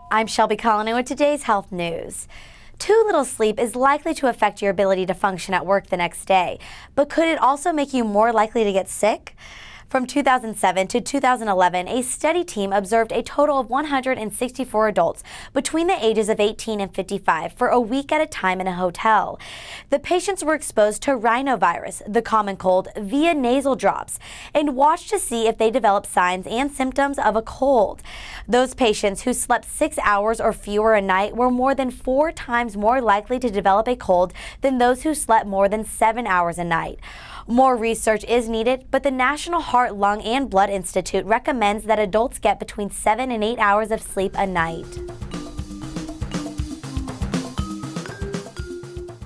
I'm Shelby Collin with today's health news. Too little sleep is likely to affect your ability to function at work the next day, but could it also make you more likely to get sick? From 2007 to 2011, a study team observed a total of 164 adults between the ages of 18 and 55 for a week at a time in a hotel. The patients were exposed to rhinovirus, the common cold, via nasal drops, and watched to see if they developed signs and symptoms of a cold. Those patients who slept 6 hours or fewer a night were more than 4 times more likely to develop a cold than those who slept more than 7 hours a night. More research is needed, but the National Heart, Lung, and Blood Institute recommends that adults get between 7 and 8 hours of sleep a night.